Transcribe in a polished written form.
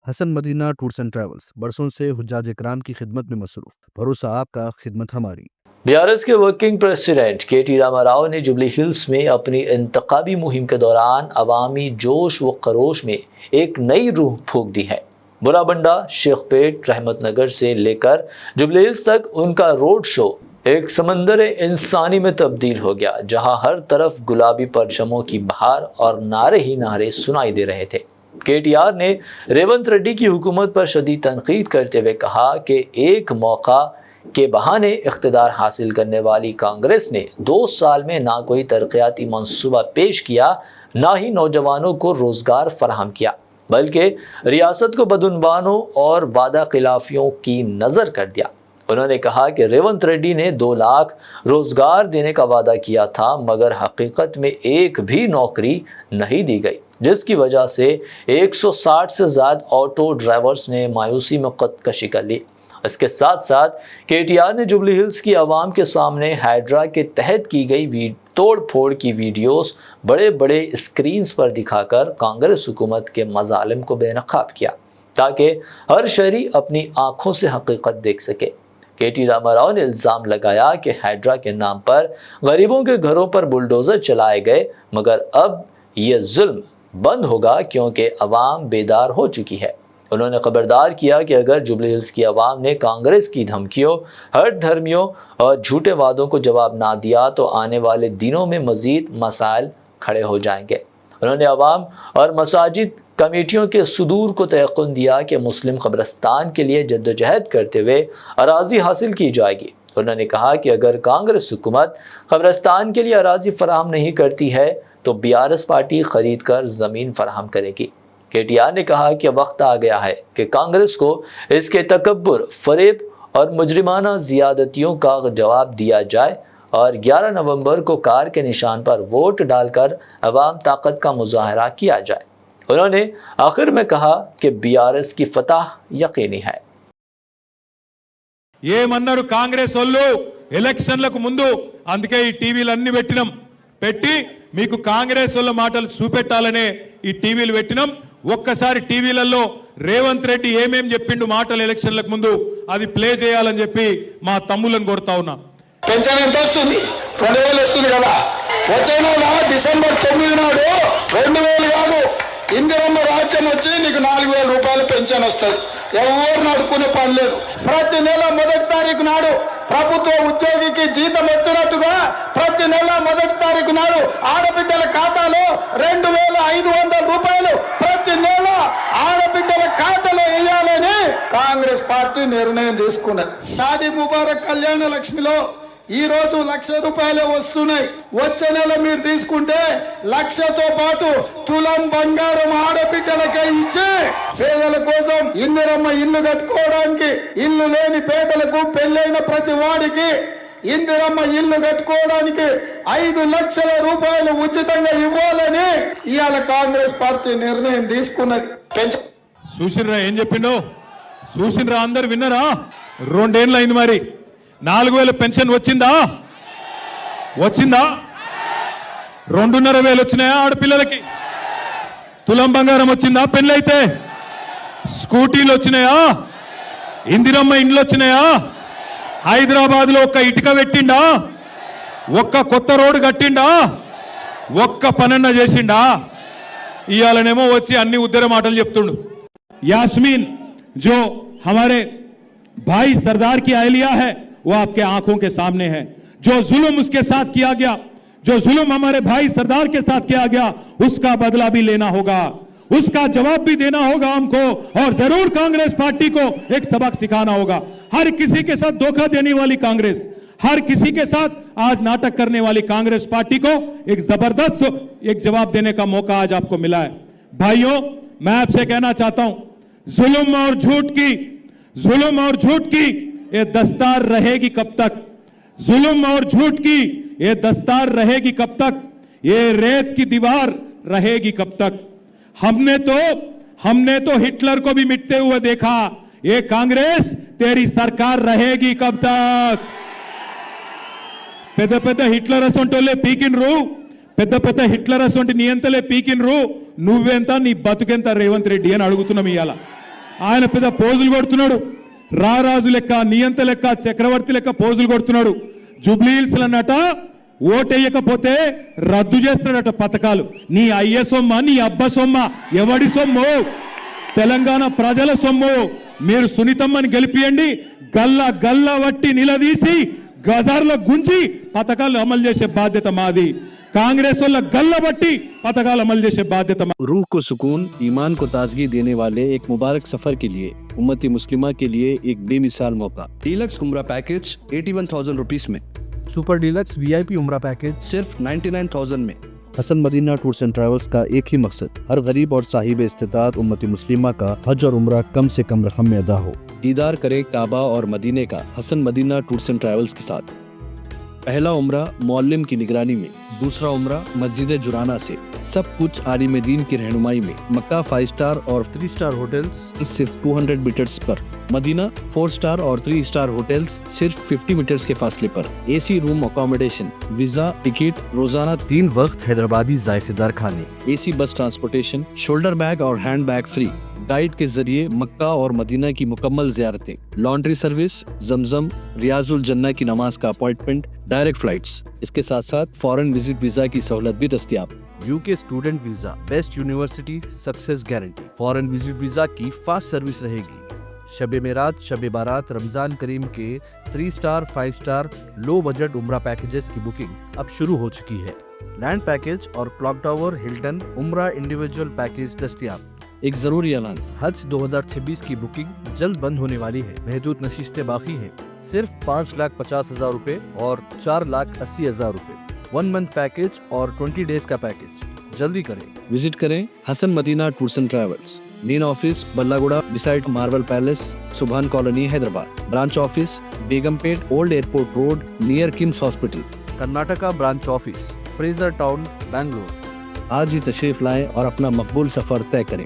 Hasan Madina tours and travels बरसों से हुज्जाज इकराम की खिदमत में मसरूफ। भरोसा आपका, खिदमत हमारी। बीआरएस के वर्किंग प्रेसिडेंट के.टी. रामाराव ने जुबली हिल्स में अपनी इंतखाबी मुहिम के दौरान अवामी जोश व खरोश में एक नई रूह फूंक दी है। बुराबंडा, शेखपेट, रहमत नगर से लेकर जुबली हिल्स तक उनका रोड शो एक समंदर इंसानी में तब्दील हो गया, जहां हर तरफ गुलाबी परचमों की बहार और नारे ही नारे सुनाई दे रहे थे। केटीआर ने रेवंत रेड्डी की हुकूमत पर शदीद तनकीद करते हुए कहा कि एक मौका के बहाने इख्तिदार हासिल करने वाली कांग्रेस ने 2 साल में ना कोई तरक्याती मंसूबा पेश किया, ना ही नौजवानों को रोजगार फराहम किया, बल्कि रियासत को बदउनवानों और वादा खिलाफियों की नज़र कर दिया। उन्होंने कहा कि रेवंत रेड्डी ने 2 लाख रोजगार देने का वादा किया था, मगर हकीकत में एक भी नौकरी नहीं दी गई, जिसकी वजह से 160 से ज़्यादा ऑटो ड्राइवर्स ने मायूसी में खुदकशी कर ली। इसके साथ साथ केटीआर ने जुबली हिल्स की आवाम के सामने हाइड्रा के तहत की गई तोड़ फोड़ की वीडियोस बड़े बड़े स्क्रीन्स पर दिखाकर कांग्रेस हुकूमत के मजालिम को बेनकाब किया, ताकि हर शहरी अपनी आंखों से हकीकत देख सके। के.टी. रामाराव ने इल्ज़ाम लगाया कि हाइड्रा के नाम पर गरीबों के घरों पर बुलडोज़र चलाए गए, मगर अब ये जुल्म बंद होगा क्योंकि अवाम बेदार हो चुकी है। उन्होंने खबरदार किया कि अगर जुबली हिल्स की आवाम ने कांग्रेस की धमकियों, हर धर्मियों और झूठे वादों को जवाब ना दिया तो आने वाले दिनों में मजीद मसाइल खड़े हो जाएंगे। उन्होंने आवाम और मसाजिद कमेटियों के सुदूर को तयक़ुन दिया कि मुस्लिम कब्रिस्तान के लिए जद्दोजहद करते हुए अराजी हासिल की जाएगी। उन्होंने कहा कि अगर कांग्रेस हुकूमत कब्रिस्तान के लिए अराजी फराहम नहीं करती है तो बीआरएस पार्टी खरीद कर ज़मीन फराहम करेगी। केटीआर ने कहा कि वक्त आ गया है कि कांग्रेस को इसके तकब्बुर, फरेब और मुजरिमाना ज़ियादतियों का जवाब दिया जाए और 11 नवंबर को कार के निशान पर वोट डालकर अवाम ताकत का मुजाहरा किया जाए। उन्होंने आखिर में कहा कि बीआरएस की फतह यकीनी है। ఏమన్నారు కాంగ్రెస్ వాళ్ళు ఎలక్షన్లకు ముందు, అందుకే ఈ టీవీలు అన్ని పెట్టి మీకు కాంగ్రెస్ వాళ్ళ మాటలు చూపెట్టాలనే ఈ టీవీలు పెట్టినాం। ఒక్కసారి టీవీలలో రేవంత్ రెడ్డి ఏమేం చెప్పిండు మాటలు ఎలక్షన్లకు ముందు అది ప్లే చేయాలని చెప్పి మా తమ్ములను కోరుతా ఉన్నా। పెన్షన్ ఎంత వస్తుంది? 2000 వస్తుంది కదా। వచ్చే నెల డిసెంబర్ 9 నాడు 2000 కాదు, ఇందిరమ్మ రాజ్యం వచ్చి నీకు 4000 రూపాయల పెన్షన్ వస్తుంది। ఎవరు అడుక్కునే పని లేదు। ప్రతి నెల 1వ తారీఖు నాడు ప్రభుత్వ ఉద్యోగికి జీతం వచ్చినట్టుగా ప్రతి నెల 1వ తారీఖు నాడు ఆడబిడ్డల ఖాతాలో 2500 రూపాయలు ప్రతి నెల ఆడబిడ్డల ఖాతాలో వేయాలని కాంగ్రెస్ పార్టీ నిర్ణయం తీసుకున్నది। షాదీ ముబారక్ కళ్యాణ లక్ష్మిలో ఈ రోజు 1,00,000 రూపాయలే వస్తున్నాయి। వచ్చే నెల మీరు తీసుకుంటే 1,00,000తో పాటు తులం బంగారం ఆడబిడ్డలకే ఇచ్చి పేదల కోసం ఇందిరమ్మ ఇల్లు కట్టుకోవడానికి, ఇల్లు లేని పేదలకు, పెళ్ళైన ప్రతి వాడికి ఇందిరమ్మ ఇల్లు కట్టుకోవడానికి 5 లక్షల రూపాయలు ఉచితంగా ఇవ్వాలని ఇవాళ కాంగ్రెస్ పార్టీ నిర్ణయం తీసుకున్నది। చూసినరా ఏం చెప్పిండో? చూసినరా? అందరు విన్నరా? 2 ఏళ్ళు అయింది, మరి 4000 పెన్షన్ వచ్చిందా? 2,500 వచ్చినాయా ఆడపిల్లలకి? తులం బంగారం వచ్చిందా? పెళ్ళైతే స్కూటీలు వచ్చినాయా? ఇందిరమ్మ ఇండ్లు వచ్చినాయా? హైదరాబాద్ లో ఒక్క ఇటుక పెట్టిండా? ఒక్క కొత్త రోడ్డు కట్టిండా? ఒక్క పనన్న చేసిండా? ఇయాలనేమో వచ్చి అన్ని ఉద్దర మాటలు చెప్తుండు। यास्मीन जो हमारे भाई सरदार की अहलिया है वो आपके आंखों के सामने है। जो जुल्म उसके साथ किया गया, जो जुल्म हमारे भाई सरदार के साथ किया गया, उसका बदला भी लेना होगा, उसका जवाब भी देना होगा हमको, और जरूर कांग्रेस पार्टी को एक सबक सिखाना होगा। हर किसी के साथ धोखा देने वाली कांग्रेस, हर किसी के साथ आज नाटक करने वाली कांग्रेस पार्टी को एक जबरदस्त एक जवाब देने का मौका आज आपको मिला है। भाइयों, मैं आपसे कहना चाहता हूं, जुल्म और झूठ की ये दस्तार रहेगी कब तक? जुल्म और झूठ की ये दस्तार रहेगी कब तक? ये रेत की दीवार रहेगी कब तक? हमने तो हिटलर को भी मिटते हुए देखा, ये कांग्रेस तेरी सरकार रहेगी कब तक? పెద్ద హిట్లర్ అసొంటోలే పీకిన్రు, పెద్ద హిట్లర్ అసొంటి నియంతలే పీకిన్రు, నువ్వెంత నీ బతుకెంత రేవంత్ రెడ్డి అని అడుగుతున్నాం ఇయాల। ఆయన పెద్ద పోజులు కొడుతున్నాడు, రారాజు లెక్క, నియంత లెక్క, చక్రవర్తి లెక్క పోజులు కొడుతున్నాడు. జూబ్లీ హిల్స్ అన్నట ఓటేయకపోతే రద్దు చేస్తాడట పథకాలు. నీ అయ్య సొమ్మ, నీ అబ్బ సొమ్మ, ఎవడి సొమ్ము? తెలంగాణ ప్రజల సొమ్ము. మీరు సునీతమ్మని గెలిపియండి, గల్లా గల్లా వట్టి నిలదీసి గజార్లో గుంజి పథకాలు అమలు చేసే బాధ్యత మాది. कांग्रेस वाला गल्ला बट्टी पथकाल अमल जैसे बाध्यता। रूह को सुकून, ईमान को ताजगी देने वाले एक मुबारक सफर के लिए उम्मती मुस्लिमा के लिए एक बेमिसाल मौका। डीलक्स उम्रा पैकेज 81,000 रुपीस में, सुपर डीलक्स VIP उम्रा पैकेज सिर्फ 99,000 में। Hasan Madina tours and travels का एक ही मकसद, हर गरीब और साहिब इस्तिताअत उम्मती मुस्लिमा का हज और उम्रा कम से कम रकम में अदा हो। दीदार करे काबा और मदीने का Hasan Madina tours and travels के साथ। पहला उम्रा मौल्लिम की निगरानी में, दूसरा उम्रा मस्जिद जुराना से, सब कुछ आलिम दीन की रहनुमाई में। मक्का 5 स्टार और 3 स्टार होटल्स सिर्फ 200 मीटर्स पर, मदीना 4 स्टार और 3 स्टार होटल्स सिर्फ 50 मीटर्स के फासले पर। AC room accommodation, visa, ticket, रोजाना 3 वक्त हैदराबादी जायकेदार खाने, AC बस ट्रांसपोर्टेशन, शोल्डर बैग और हैंड बैग फ्री, गाइड के जरिए मक्का और मदीना की मुकम्मल ज़ियारतें, लॉन्ड्री सर्विस, जमजम, रियाजुल जन्ना की नमाज का अपॉइंटमेंट, डायरेक्ट फ्लाइट्स। इसके साथ साथ फॉरेन विजिट वीजा की सहूलत भी दस्तयाब। UK student visa, best university success guarantee, foreign visit visa की फास्ट सर्विस रहेगी। शब मेराज, शब बारात, रमजान करीम के 3 स्टार 5 स्टार लो बजट उम्रा पैकेजेस की बुकिंग अब शुरू हो चुकी है। लैंड पैकेज और क्लॉक टावर, हिल्टन उम्रा इंडिविजुअल पैकेज दस्तयाब। एक जरूरी ऐलान, हज 2026 की बुकिंग जल्द बंद होने वाली है, महदूद नशिस्तें बाकी हैं। सिर्फ 5,50,000 रुपए और 4,80,000 रुपए 1 मंथ पैकेज और 20 डेज का पैकेज। जल्दी करें, विजिट करें Hasan Madina tours and travels. Main office Ballaguda beside marble palace, Subhan colony, Hyderabad. Branch office Begumpet, old airport road, near KIMS hospital. Karnataka branch office, Fraser town, Bangalore. आज ही तशरीफ लाएं और अपना मकबूल सफर तय करें।